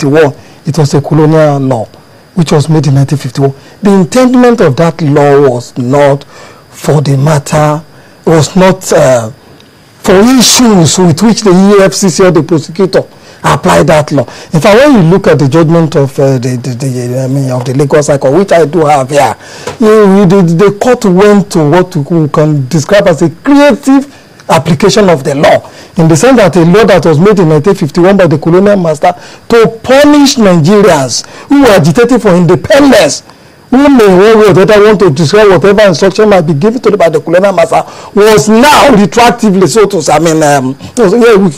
1951, it was a colonial law, which was made in 1951. The intendment of that law was not for the matter, was not for issues with which the EFCC or the prosecutor apply that law. In fact, when you look at the judgment of of the Lagos High Court, which I do have here, the court went to what we can describe as a creative application of the law, in the sense that a law that was made in 1951 by the colonial master to punish Nigerians who were agitating for independence, who may one way or the other want to destroy whatever instruction might be given to them by the colonial master, was now retroactively, so to say,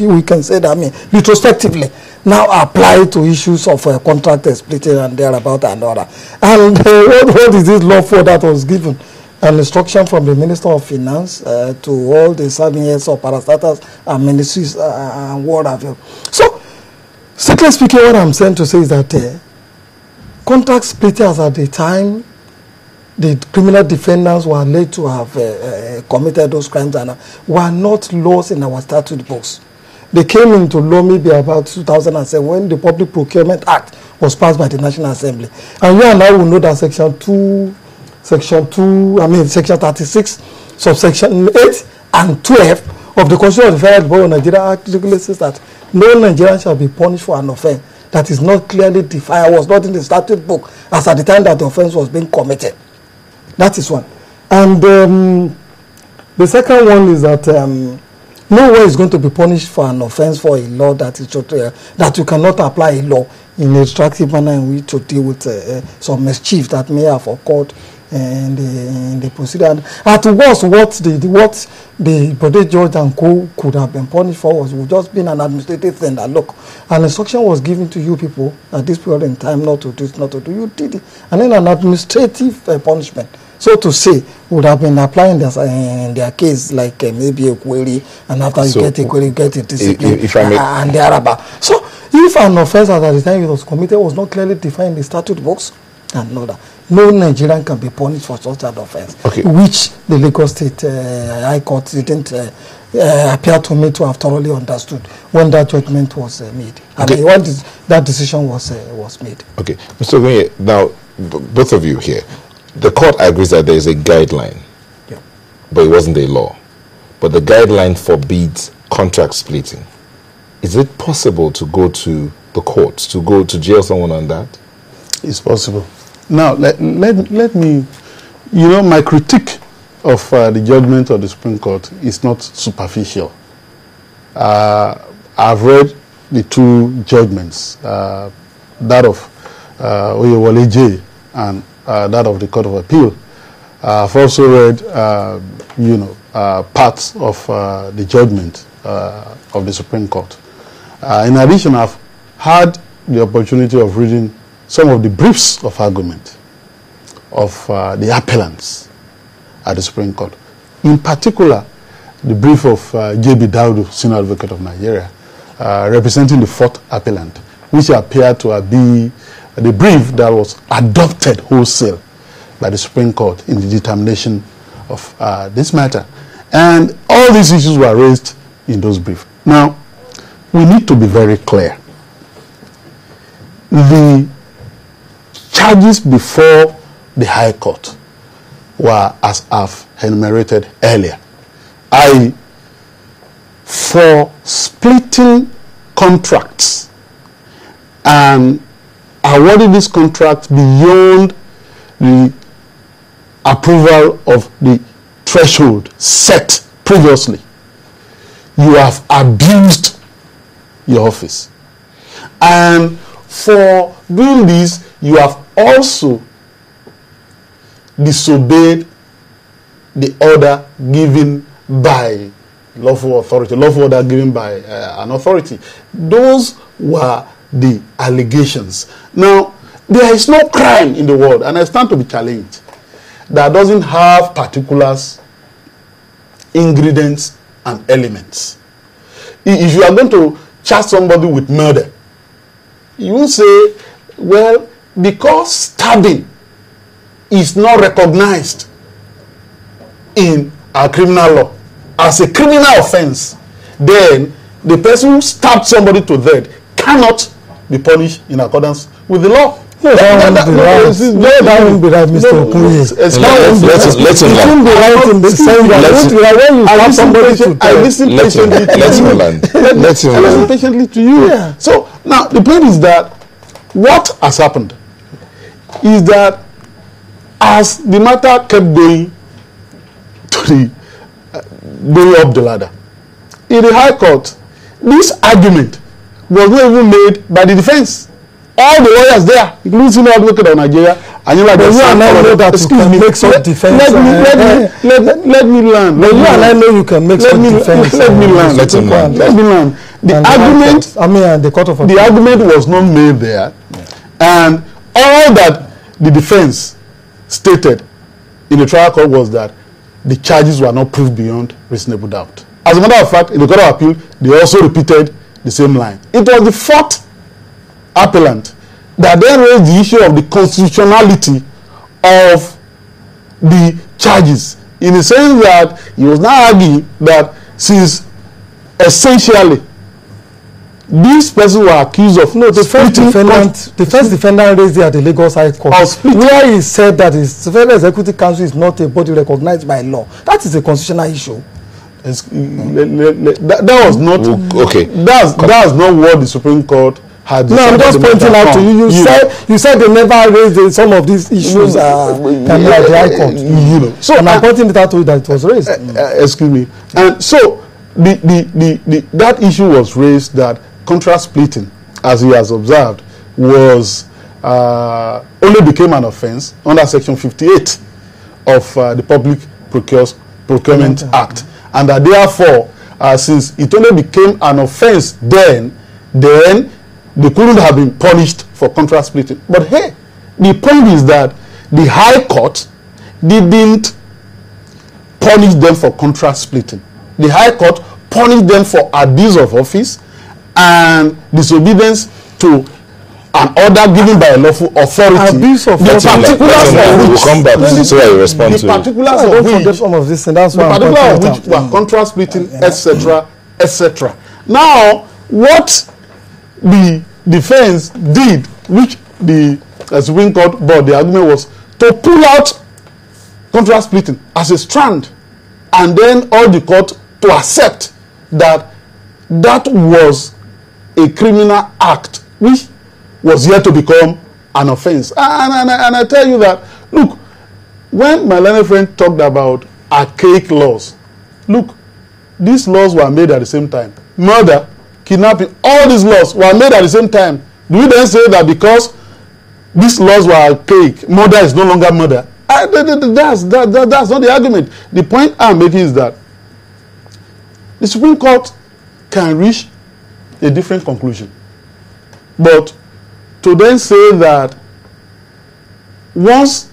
we can say that, retrospectively, now applied to issues of contract splitting and thereabout and all that. And what is this law for that was given? An instruction from the Minister of Finance to all the serving heads of parastatals and ministries and what have you. So, strictly speaking, what I'm saying to say is that contract splitters at the time, the criminal defendants were alleged to have committed those crimes and were not laws in our statute books. They came into law maybe about 2007 when the Public Procurement Act was passed by the National Assembly. And you and I will know that Section 36, subsection 8 and 12 of the Constitution of the Federal Republic of Nigeria Act says that no Nigerian shall be punished for an offence that is not clearly defined, was not in the statute book as at the time that the offence was being committed. That is one. And the second one is that no one is going to be punished for an offence for a law that is that you cannot apply a law in a retroactive manner in which to deal with some mischief that may have occurred in the procedure. At worst, what the Bode George and co could have been punished for was just been an administrative thing. That look, an instruction was given to you people at this period in time not to do it, not to do. You did it, and then an administrative punishment, so to say, would have been applying in their case, like maybe a query, and after you get a query, you get a discipline, and thereabout. So, if an offence at the time it was committed was not clearly defined in the statute books, and know that no Nigerian can be punished for such an offence, which the Lagos State High Court didn't appear to me to have thoroughly understood when that judgment was made. I mean, when that decision was made. Okay, Mr. Ogunye, now both of you here, the court agrees that there is a guideline, but it wasn't a law. But the guideline forbids contract splitting. Is it possible to go to the courts, to go to jail someone on that? It's possible. Now, let me, my critique of the judgment of the Supreme Court is not superficial. I've read the two judgments, that of Oyewole J and that of the Court of Appeal. I've also read, parts of the judgment of the Supreme Court. In addition, I've had the opportunity of reading some of the briefs of argument of the appellants at the Supreme Court. In particular, the brief of J.B. Daudu, Senior Advocate of Nigeria, representing the fourth appellant, which appeared to be the brief that was adopted wholesale by the Supreme Court in the determination of this matter. And all these issues were raised in those briefs. Now, we need to be very clear. The charges before the High Court were, as I've enumerated earlier, for splitting contracts and awarding this contract beyond the approval of the threshold set previously. You have abused your office. And for doing this, you have also disobeyed the order given by lawful order given by an authority. Those were the allegations. Now, there is no crime in the world, and I stand to be challenged, that doesn't have particulars, ingredients, and elements. If you are going to charge somebody with murder, you will say, well, because stabbing is not recognized in our criminal law as a criminal offense, then the person who stabbed somebody to death cannot be punished in accordance with the law. No, that won't be right, Mr. Okunye. Let him land. It won't be right in the sense that when you stop somebody to I listen patiently to you. Let him listen patiently to you. Yeah. So now the point is that what has happened is that as the matter kept going to the going up the ladder in the High Court, this argument was not even made by the defense. All the lawyers there, including senior advocate of Nigeria, and you know that you can make some defense. Let me learn. But you and I know you can make some defense. Let me learn. The argument, the argument was not made there, and all that the defense stated in the trial court was that the charges were not proved beyond reasonable doubt. As a matter of fact, in the Court of Appeal, they also repeated the same line. It was the fourth appellant that then raised the issue of the constitutionality of the charges, in the sense that he was now arguing that since essentially these persons were accused of the first defendant raised it at the Lagos High Court, where he said that his Federal Executive Council is not a body recognized by law. That is a constitutional issue. That was not okay. That's not what the Supreme Court had. No, I'm just pointing out to you. You said they never raised some of these issues at the High Court. You know, so and I'm pointing it out to you that it was raised. Excuse me. And so that issue was raised, that contract splitting, as he has observed, was only became an offence under Section 58 of the Public Procurement Act. And that therefore, since it only became an offence then they couldn't have been punished for contract splitting. But hey, the point is that the High Court didn't punish them for contract splitting. The High Court punished them for abuse of office and disobedience to an order given by a lawful authority. Abuse of office. We'll come back so I respond to the particulars of which, some of this, and that's why the particulars of which were contract splitting, etc., etc. Now, what the defense did, which the Supreme Court brought, the argument was to pull out contract splitting as a strand, and then all the court to accept that that was a criminal act which was yet to become an offense. And I tell you that, look, when my learned friend talked about archaic laws, look, these laws were made at the same time. Murder, kidnapping, all these laws were made at the same time. Do we then say that because these laws were archaic, murder is no longer murder? That's not the argument. The point I'm making is that the Supreme Court can reach a different conclusion. But to then say that once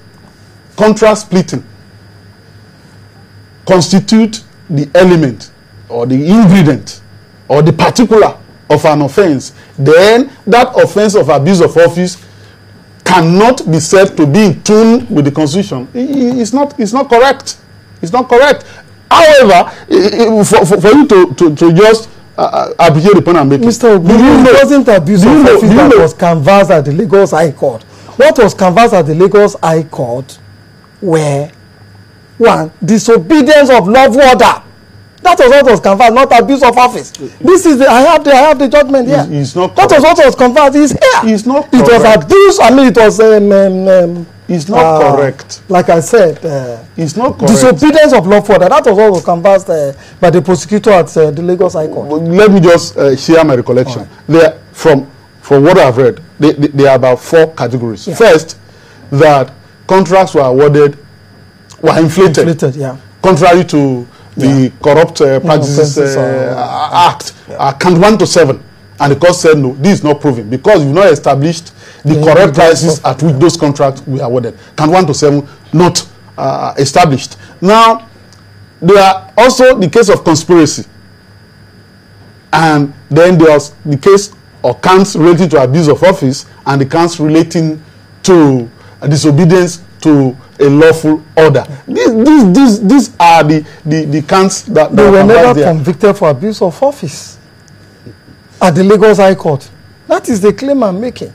contract splitting constitute the element or the ingredient or the particular of an offense, then that offense of abuse of office cannot be said to be in tune with the Constitution. It's not correct. It's not correct. However, for you to just appreciate the point I'm making. Mr. Ogunye, it wasn't abuse of office that was canvassed at the Lagos High Court. What was canvassed at the Lagos High Court were, one, disobedience of lawful order. That was what was canvassed, not abuse of office. This is I have the judgment here. It's not correct. That was what was canvassed. Is here. It's not correct. It was abuse. I mean, it was it's not correct. Like I said, it's not correct. Disobedience of lawful order. That was what was canvassed by the prosecutor at the Lagos High Court. Let me just share my recollection. Right. There, from what I've read, there are about 4 categories. Yeah. First, that contracts were awarded, were inflated, contrary to the Corrupt Practices Act, count 1 to 7. And the court said, no, this is not proven because you've not established the correct prices at which those contracts were awarded. Count 1 to 7, not established. Now, there are also the case of conspiracy. And then there's the case or counts relating to abuse of office and the counts relating to disobedience to a lawful order. These are the counts that they were never convicted for abuse of office at the Lagos High Court. That is the claim I'm making.